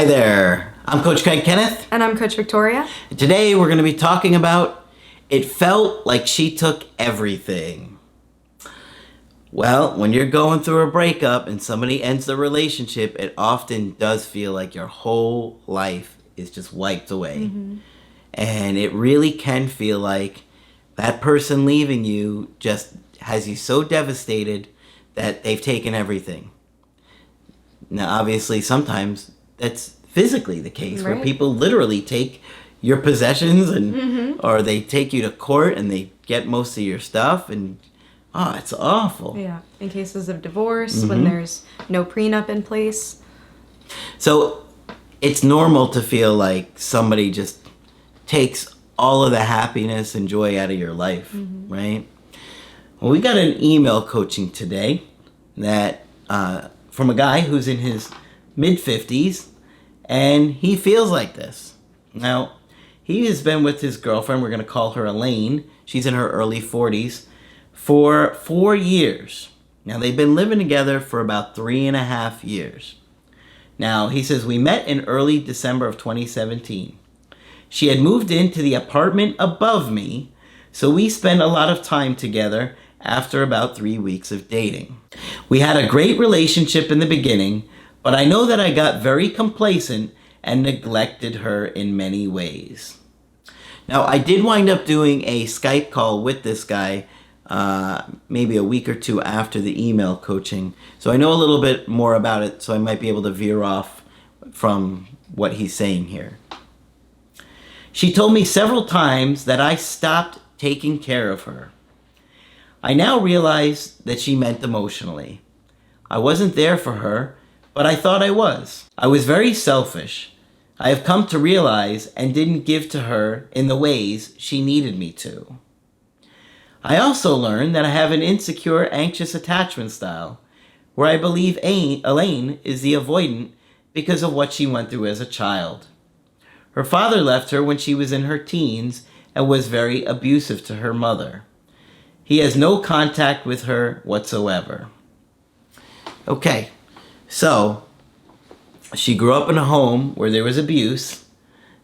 Hi there, I'm Coach Kenneth. And I'm Coach Victoria. Today we're going to be talking about it felt like she took everything. Well, when you're going through a breakup and somebody ends the relationship, it often does feel like your whole life is just wiped away. Mm-hmm. And it really can feel like that person leaving you just has you so devastated that they've taken everything. Now, obviously, sometimes that's physically the case, right, where people literally take your possessions and or they take you to court and they get most of your stuff, and it's awful. Yeah, in cases of divorce, when there's no prenup in place. So it's normal to feel like somebody just takes all of the happiness and joy out of your life, right? Well, we got an email coaching today that from a guy who's in his mid-50s, and he feels like this. Now, he has been with his girlfriend, we're going to call her Elaine, she's in her early 40s, for 4 years. Now, they've been living together for about 3.5 years. Now, he says, we met in early December of 2017. She had moved into the apartment above me, so we spent a lot of time together after about 3 weeks of dating. We had a great relationship in the beginning, but I know that I got very complacent and neglected her in many ways. Now, I did wind up doing a Skype call with this guy maybe a week or two after the email coaching, so I know a little bit more about it, so I might be able to veer off from what he's saying here. She told me several times that I stopped taking care of her. I now realize that she meant emotionally. I wasn't there for her, but I thought I was. I was very selfish. I have come to realize and didn't give to her in the ways she needed me to. I also learned that I have an insecure, anxious attachment style, where I believe Elaine is the avoidant because of what she went through as a child. Her father left her when she was in her teens and was very abusive to her mother. He has no contact with her whatsoever. Okay, so she grew up in a home where there was abuse,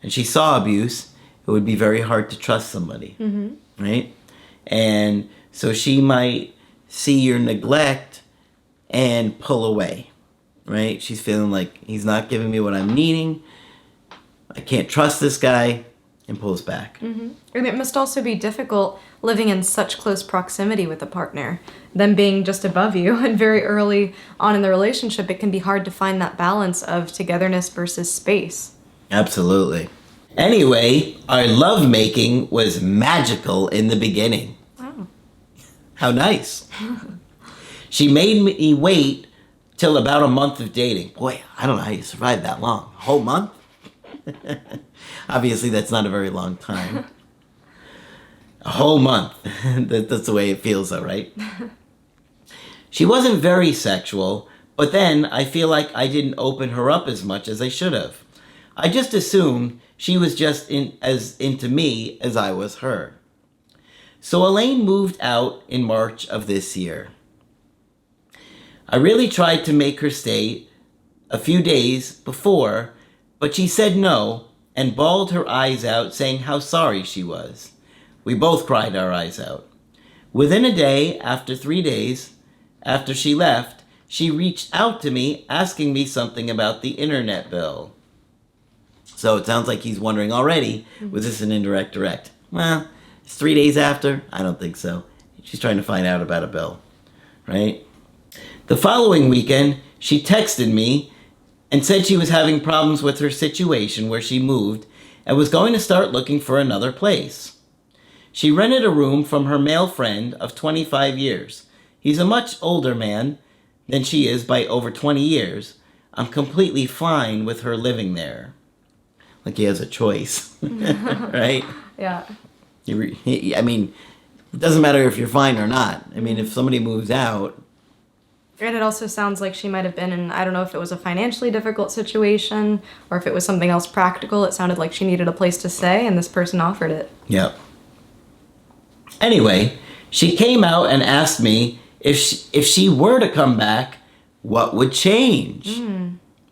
and she saw abuse. It would be very hard to trust somebody, right? And so she might see your neglect and pull away, right? She's feeling like he's not giving me what I'm needing. I can't trust this guy, and pulls back. And it must also be difficult living in such close proximity with a partner, them being just above you, and very early on in the relationship, it can be hard to find that balance of togetherness versus space. Absolutely. Anyway, our lovemaking was magical in the beginning. Oh. How nice. She made me wait till about a month of dating. Boy, I don't know how you survived that long. A whole month? Obviously, that's not a very long time. A whole month. That's the way it feels, though, right? She wasn't very sexual, but then I feel like I didn't open her up as much as I should have. I just assumed she was just as into me as I was her. So Elaine moved out in March of this year. I really tried to make her stay a few days before, but she said no and bawled her eyes out, saying how sorry she was. We both cried our eyes out. Within a day, after 3 days, after she left, she reached out to me asking me something about the internet bill. So it sounds like he's wondering already, was this an indirect direct? Well, it's 3 days after? I don't think so. She's trying to find out about a bill, right? The following weekend, she texted me and said she was having problems with her situation where she moved and was going to start looking for another place. She rented a room from her male friend of 25 years. He's a much older man than she is by over 20 years. I'm completely fine with her living there. Like he has a choice, right? Yeah. I mean, it doesn't matter if you're fine or not. I mean, if somebody moves out. And it also sounds like she might have been in, I don't know if it was a financially difficult situation or if it was something else practical. It sounded like she needed a place to stay and this person offered it. Yep. Anyway, she came out and asked me if she were to come back, what would change?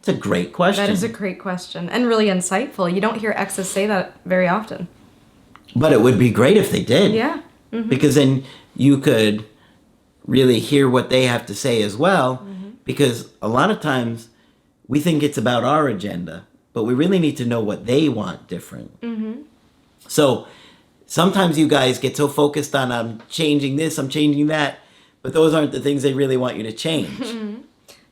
It's a great question. That is a great question and really insightful. You don't hear exes say that very often. But it would be great if they did. Yeah. Mm-hmm. Because then you could really hear what they have to say as well. Mm-hmm. Because a lot of times we think it's about our agenda, but we really need to know what they want different. Mm-hmm. So sometimes you guys get so focused on, I'm changing this, I'm changing that, but those aren't the things they really want you to change. Mm-hmm.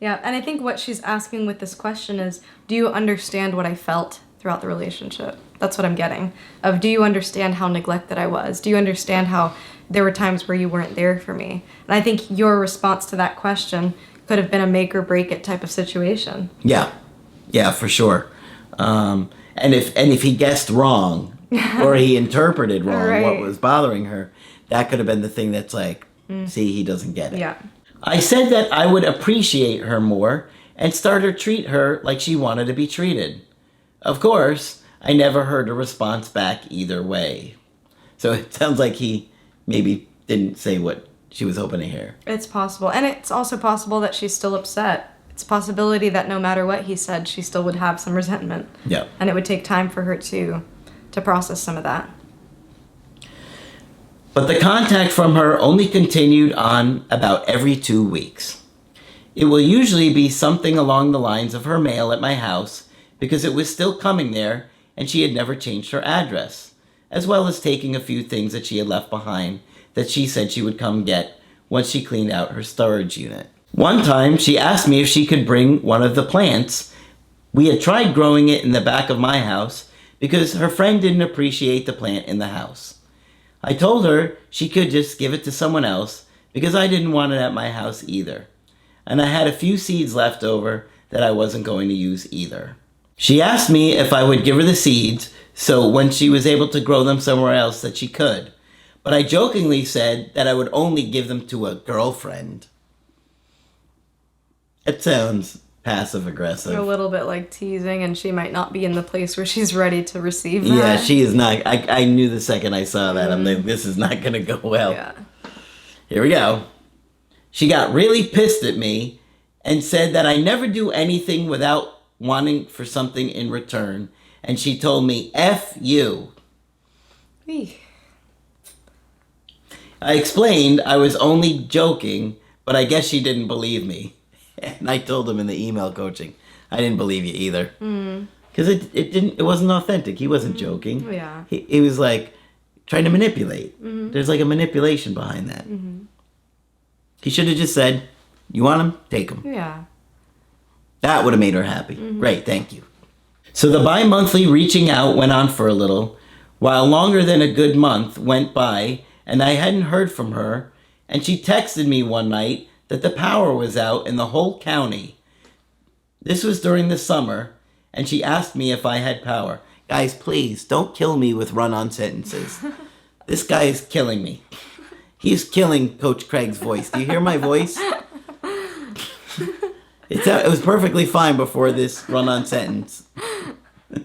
Yeah, and I think what she's asking with this question is, do you understand what I felt throughout the relationship? That's what I'm getting. Do you understand how neglected I was? Do you understand how there were times where you weren't there for me? And I think your response to that question could have been a make or break it type of situation. Yeah, for sure. And if he guessed wrong or he interpreted wrong what was bothering her, that could have been the thing that's like, see, he doesn't get it. Yeah. I said that I would appreciate her more and start to treat her like she wanted to be treated. Of course, I never heard a response back either way. So it sounds like he maybe didn't say what she was hoping to hear. It's possible. And it's also possible that she's still upset. It's a possibility that no matter what he said, she still would have some resentment. Yeah. And it would take time for her to process some of that. But the contact from her only continued on about every 2 weeks. It will usually be something along the lines of her mail at my house because it was still coming there and she had never changed her address, as well as taking a few things that she had left behind that she said she would come get once she cleaned out her storage unit. One time, she asked me if she could bring one of the plants. We had tried growing it in the back of my house because her friend didn't appreciate the plant in the house. I told her she could just give it to someone else because I didn't want it at my house either. And I had a few seeds left over that I wasn't going to use either. She asked me if I would give her the seeds so when she was able to grow them somewhere else that she could. But I jokingly said that I would only give them to a girlfriend. It sounds passive-aggressive. A little bit like teasing, and she might not be in the place where she's ready to receive that. Yeah, she is not. I knew the second I saw that. I'm like, this is not going to go well. Yeah. Here we go. She got really pissed at me and said that I never do anything without wanting for something in return. And she told me, F you. Eek. I explained I was only joking, but I guess she didn't believe me. And I told him in the email coaching, I didn't believe you either. Because it wasn't authentic. He wasn't joking. Yeah. He was like trying to manipulate. There's like a manipulation behind that. He should have just said, you want them? Take them. Yeah. That would have made her happy. Great, thank you. So the bi-monthly reaching out went on for a little, while longer than a good month went by, and I hadn't heard from her, and she texted me one night that the power was out in the whole county. This was during the summer, and she asked me if I had power. Guys, please, don't kill me with run-on sentences. This guy is killing me. He's killing Coach Craig's voice. Do you hear my voice? It was perfectly fine before this run-on sentence.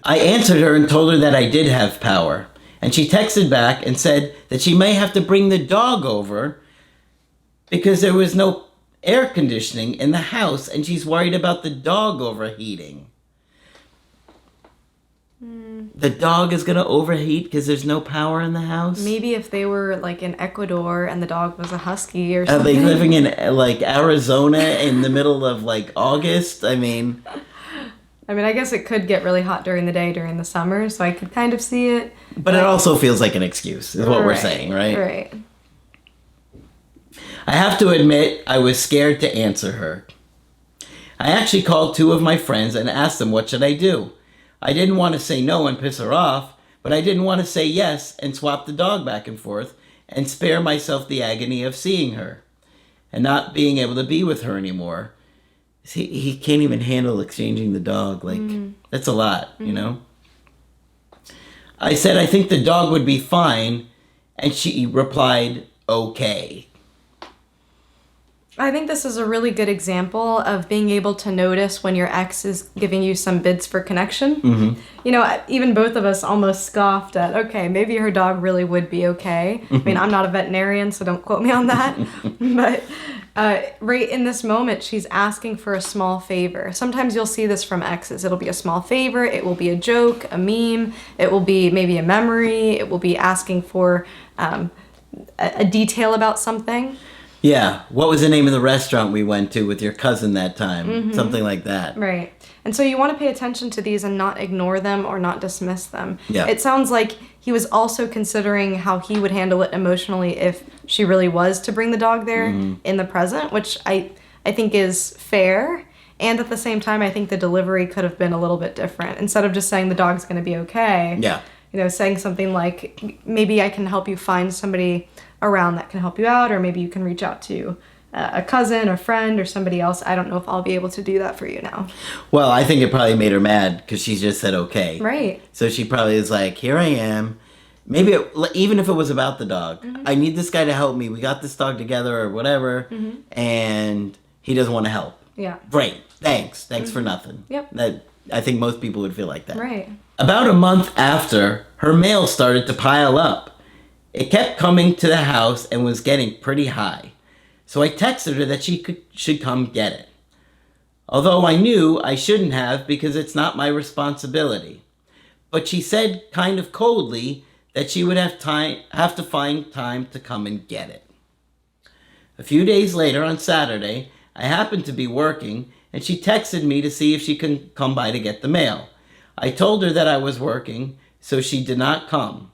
I answered her and told her that I did have power. And she texted back and said that she may have to bring the dog over because there was no air conditioning in the house and she's worried about the dog overheating. The dog is going to overheat because there's no power in the house? Maybe if they were like in Ecuador and the dog was a husky or Are something. they living in like Arizona in the middle of like August? I mean, I guess it could get really hot during the day during the summer, so I could kind of see it. but it also feels like an excuse, is what we're saying, right? Right. I have to admit, I was scared to answer her. I actually called 2 of my friends and asked them what should I do. I didn't want to say no and piss her off, but I didn't want to say yes and swap the dog back and forth and spare myself the agony of seeing her and not being able to be with her anymore. He can't even handle exchanging the dog. Like, that's a lot, you know? I said I think the dog would be fine, and she replied, okay. I think this is a really good example of being able to notice when your ex is giving you some bids for connection. Mm-hmm. You know, even both of us almost scoffed at, okay, maybe her dog really would be okay. I mean, I'm not a veterinarian, so don't quote me on that. But right in this moment, she's asking for a small favor. Sometimes you'll see this from exes. It'll be a small favor. It will be a joke, a meme. It will be maybe a memory. It will be asking for a detail about something. Yeah. What was the name of the restaurant we went to with your cousin that time? Mm-hmm. Something like that. Right. And so you want to pay attention to these and not ignore them or not dismiss them. Yeah. It sounds like he was also considering how he would handle it emotionally if she really was to bring the dog there in the present, which I think is fair. And at the same time, I think the delivery could have been a little bit different. Instead of just saying the dog's going to be okay. Yeah. You know, saying something like, maybe I can help you find somebody around that can help you out, or maybe you can reach out to a cousin or friend or somebody else. I don't know if I'll be able to do that for you now. Well, I think it probably made her mad because she just said okay. Right. So she probably is like, here I am. Maybe even if it was about the dog, I need this guy to help me. We got this dog together or whatever, and he doesn't want to help. Yeah. Great. Thanks for nothing. Yep. That I think most people would feel like that. Right. About a month after, her mail started to pile up. It kept coming to the house and was getting pretty high. So I texted her that she should come get it. Although I knew I shouldn't have because it's not my responsibility. But she said kind of coldly that she would have to find time to come and get it. A few days later on Saturday, I happened to be working and she texted me to see if she could come by to get the mail. I told her that I was working, so she did not come.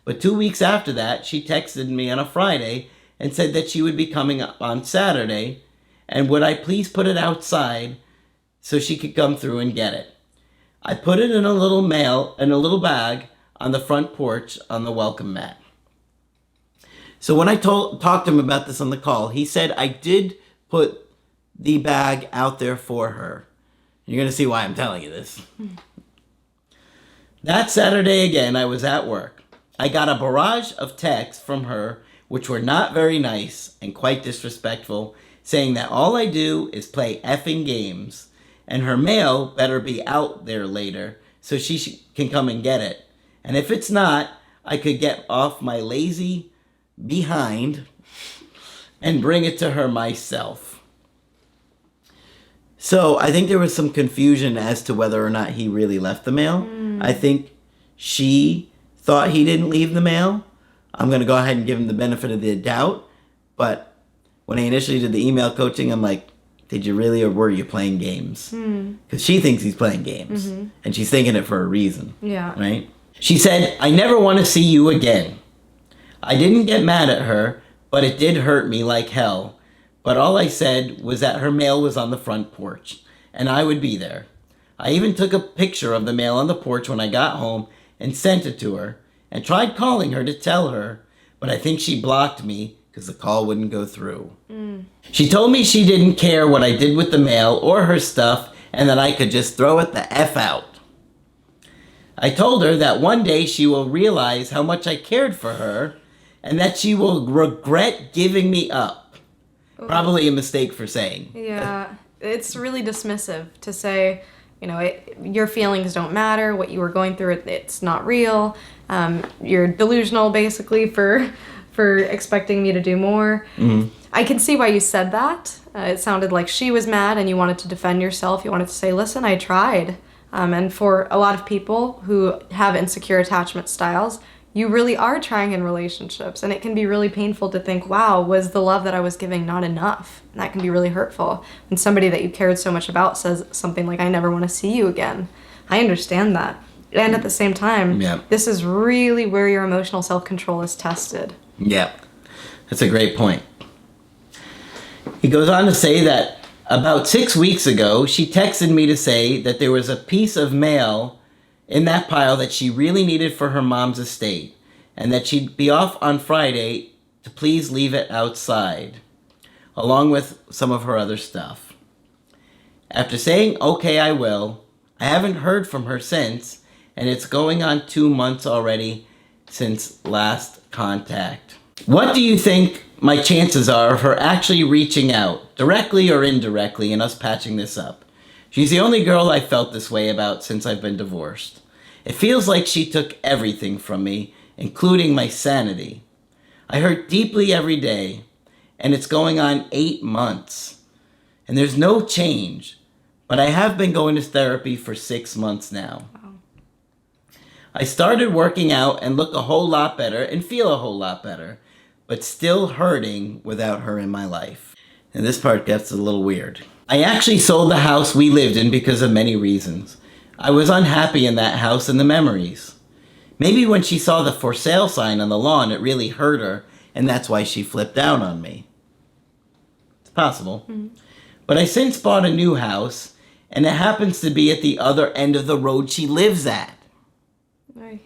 But 2 weeks after that, she texted me on a Friday and said that she would be coming up on Saturday, and would I please put it outside so she could come through and get it. I put it in a little bag on the front porch on the welcome mat. So when I talked to him about this on the call, he said I did put the bag out there for her. You're going to see why I'm telling you this. That Saturday again, I was at work. I got a barrage of texts from her, which were not very nice and quite disrespectful, saying that all I do is play effing games, and her mail better be out there later so she can come and get it. And if it's not, I could get off my lazy behind and bring it to her myself. So I think there was some confusion as to whether or not he really left the mail. I think she thought he didn't leave the mail. I'm going to go ahead and give him the benefit of the doubt. But when I initially did the email coaching, I'm like, did you really, or were you playing games? Because she thinks he's playing games. And she's thinking it for a reason. Yeah. Right? She said, I never want to see you again. I didn't get mad at her, but it did hurt me like hell. But all I said was that her mail was on the front porch, and I would be there. I even took a picture of the mail on the porch when I got home and sent it to her, and tried calling her to tell her, but I think she blocked me because the call wouldn't go through. She told me she didn't care what I did with the mail or her stuff, and that I could just throw it the F out. I told her that one day she will realize how much I cared for her, and that she will regret giving me up. Probably a mistake for saying. Yeah, it's really dismissive to say, you know, your feelings don't matter, what you were going through, it's not real. You're delusional, basically, for expecting me to do more. I can see why you said that. It sounded like she was mad and you wanted to defend yourself. You wanted to say, listen, I tried. And for a lot of people who have insecure attachment styles, you really are trying in relationships, and it can be really painful to think, wow, was the love that I was giving not enough? And that can be really hurtful. When somebody that you cared so much about says something like, I never want to see you again. I understand that. And at the same time, This is really where your emotional self-control is tested. Yeah, that's a great point. He goes on to say that about 6 weeks ago, she texted me to say that there was a piece of mail in that pile that she really needed for her mom's estate, and that she'd be off on Friday to please leave it outside, along with some of her other stuff. After saying, okay, I will, I haven't heard from her since, and it's going on 2 months already since last contact. What do you think my chances are of her actually reaching out, directly or indirectly, and us patching this up. She's the only girl I felt this way about since I've been divorced. It feels like she took everything from me, including my sanity. I hurt deeply every day, and it's going on 8 months. And there's no change, but I have been going to therapy for 6 months now. Wow. I started working out and look a whole lot better and feel a whole lot better, but still hurting without her in my life. And this part gets a little weird. I actually sold the house we lived in because of many reasons. I was unhappy in that house and the memories. Maybe when she saw the for sale sign on the lawn, it really hurt her, and that's why she flipped out on me. It's possible. Mm-hmm. But I since bought a new house, and it happens to be at the other end of the road she lives at. Right.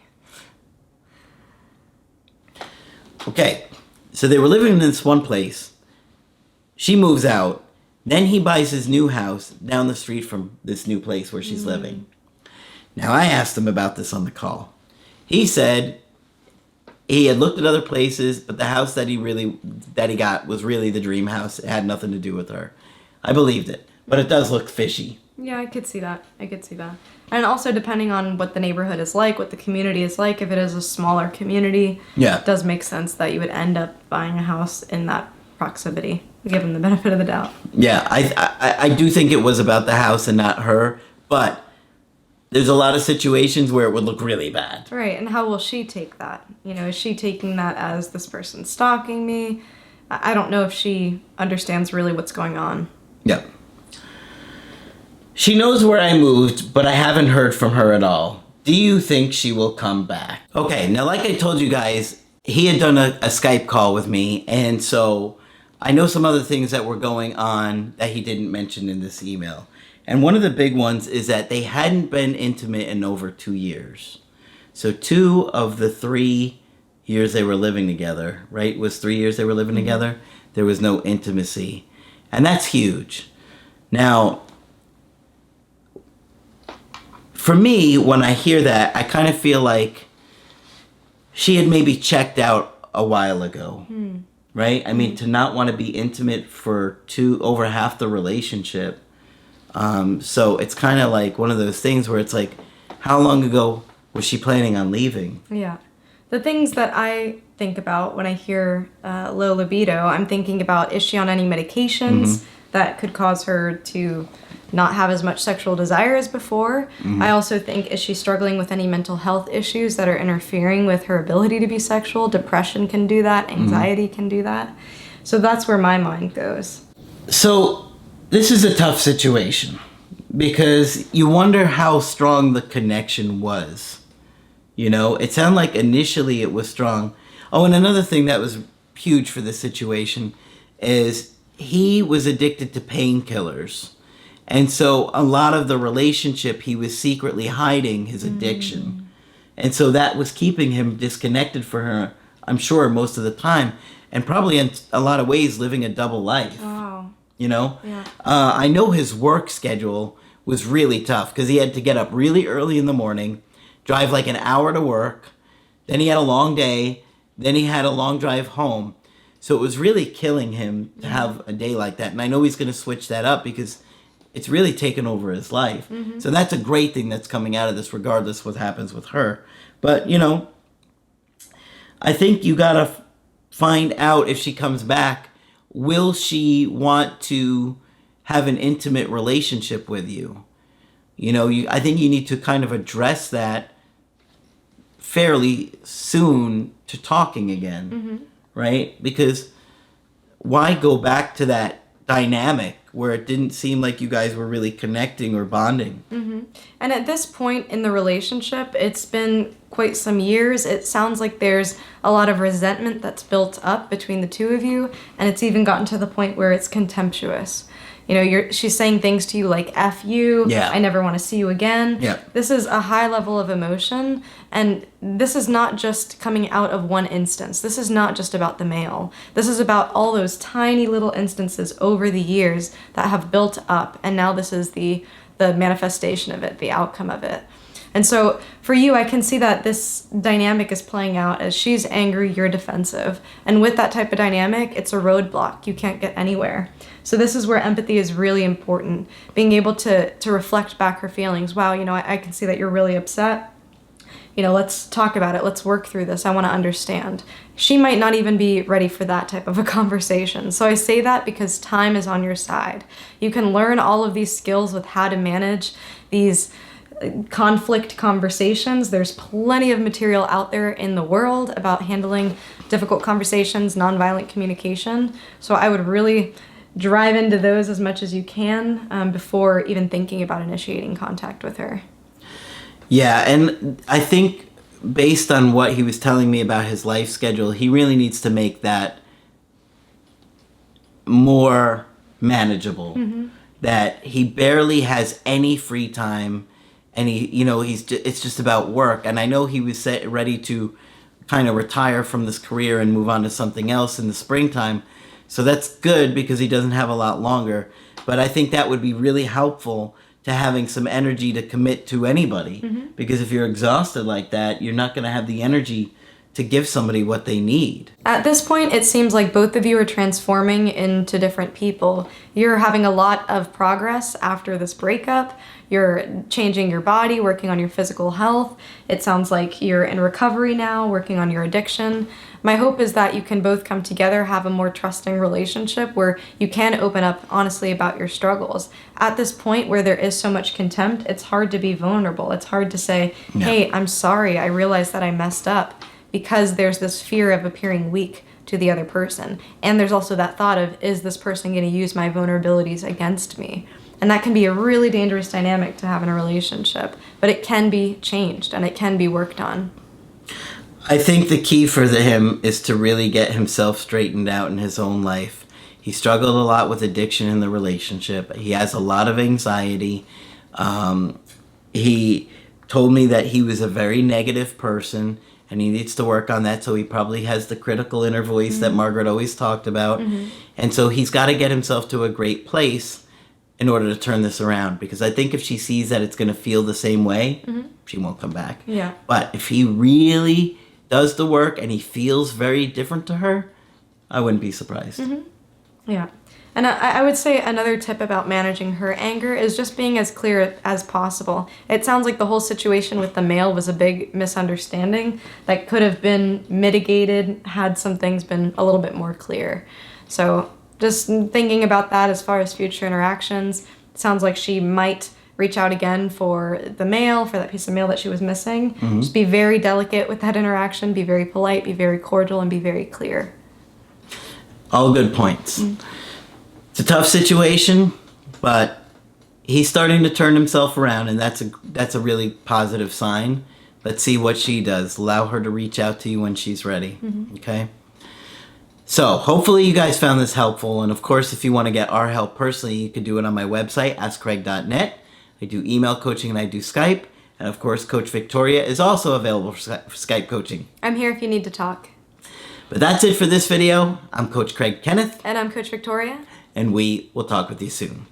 Okay, so they were living in this one place. She moves out. Then he buys his new house down the street from this new place where she's living. Now, I asked him about this on the call. He said he had looked at other places, but the house that he got was really the dream house. It had nothing to do with her. I believed it, but it does look fishy. Yeah, I could see that. And also, depending on what the neighborhood is like, what the community is like, if it is a smaller community, it does make sense that you would end up buying a house in that proximity, given the benefit of the doubt. Yeah, I do think it was about the house and not her, but there's a lot of situations where it would look really bad. Right, and how will she take that? Is she taking that as this person stalking me? I don't know if she understands really what's going on. Yeah. She knows where I moved, but I haven't heard from her at all. Do you think she will come back? Okay, now like I told you guys, he had done a Skype call with me, and so I know some other things that were going on that he didn't mention in this email. And one of the big ones is that they hadn't been intimate in over 2 years. So 2 of the 3 years they were living together, right? It was 3 years they were living together. There was no intimacy. And that's huge. Now, for me, when I hear that, I kind of feel like she had maybe checked out a while ago, right? I mean, to not want to be intimate for over half the relationship. So it's kind of like one of those things where it's like, how long ago was she planning on leaving? Yeah. The things that I think about when I hear low libido, I'm thinking about, is she on any medications that could cause her to not have as much sexual desire as before? I also think, is she struggling with any mental health issues that are interfering with her ability to be sexual? Depression can do that. Anxiety can do that. So that's where my mind goes. So this is a tough situation because you wonder how strong the connection was. It sounded like initially it was strong. Oh, and another thing that was huge for this situation is he was addicted to painkillers. And so a lot of the relationship, he was secretly hiding his addiction. And so that was keeping him disconnected for her, I'm sure, most of the time. And probably in a lot of ways living a double life. Wow. Yeah. I know his work schedule was really tough because he had to get up really early in the morning, drive like an hour to work. Then he had a long day. Then he had a long drive home. So it was really killing him to have a day like that. And I know he's going to switch that up because it's really taken over his life. So that's a great thing that's coming out of this, regardless what happens with her. But, I think you got to find out if she comes back, will she want to have an intimate relationship with you? I think you need to kind of address that fairly soon to talking again, right? Because why go back to that dynamic where it didn't seem like you guys were really connecting or bonding? And at this point in the relationship, it's been quite some years. It sounds like there's a lot of resentment that's built up between the two of you, and it's even gotten to the point where it's contemptuous. She's saying things to you like F you, I never want to see you again. This is a high level of emotion, and this is not just coming out of one instance. This is not just about the male. This is about all those tiny little instances over the years that have built up, and now this is the manifestation of it, the outcome of it. And so for you, I can see that this dynamic is playing out as she's angry, you're defensive. And with that type of dynamic, it's a roadblock. You can't get anywhere. So this is where empathy is really important. Being able to reflect back her feelings. Wow, I can see that you're really upset. Let's talk about it. Let's work through this. I want to understand. She might not even be ready for that type of a conversation. So I say that because time is on your side. You can learn all of these skills with how to manage these conflict conversations. There's plenty of material out there in the world about handling difficult conversations, nonviolent communication. So I would really drive into those as much as you can before even thinking about initiating contact with her. Yeah, and I think based on what he was telling me about his life schedule, he really needs to make that more manageable. Mm-hmm. That he barely has any free time, and it's just about work. And I know he was ready to kind of retire from this career and move on to something else in the springtime. So that's good because he doesn't have a lot longer. But I think that would be really helpful to having some energy to commit to anybody. Mm-hmm. Because if you're exhausted like that, you're not going to have the energy to give somebody what they need. At this point, it seems like both of you are transforming into different people. You're having a lot of progress after this breakup. You're changing your body, working on your physical health. It sounds like you're in recovery now, working on your addiction. My hope is that you can both come together, have a more trusting relationship where you can open up honestly about your struggles. At this point where there is so much contempt, it's hard to be vulnerable. It's hard to say, hey, I'm sorry, I realized that I messed up, because there's this fear of appearing weak to the other person. And there's also that thought of, is this person going to use my vulnerabilities against me? And that can be a really dangerous dynamic to have in a relationship. But it can be changed and it can be worked on. I think the key for him is to really get himself straightened out in his own life. He struggled a lot with addiction in the relationship. He has a lot of anxiety. He told me that he was a very negative person and he needs to work on that, so he probably has the critical inner voice that Margaret always talked about. Mm-hmm. And so he's got to get himself to a great place in order to turn this around, because I think if she sees that it's going to feel the same way, she won't come back. Yeah. But if he really does the work and he feels very different to her, I wouldn't be surprised. Mm-hmm. Yeah. And I would say another tip about managing her anger is just being as clear as possible. It sounds like the whole situation with the mail was a big misunderstanding that could have been mitigated had some things been a little bit more clear. So just thinking about that as far as future interactions, it sounds like she might reach out again for the mail, for that piece of mail that she was missing. Mm-hmm. Just be very delicate with that interaction, be very polite, be very cordial, and be very clear. All good points. Mm-hmm. It's a tough situation, but he's starting to turn himself around, and that's a really positive sign. Let's see what she does. Allow her to reach out to you when she's ready, okay? So hopefully you guys found this helpful, and of course, if you want to get our help personally, you can do it on my website, askcraig.net. I do email coaching and I do Skype, and of course, Coach Victoria is also available for Skype coaching. I'm here if you need to talk. But that's it for this video. I'm Coach Craig Kenneth. And I'm Coach Victoria. And we will talk with you soon.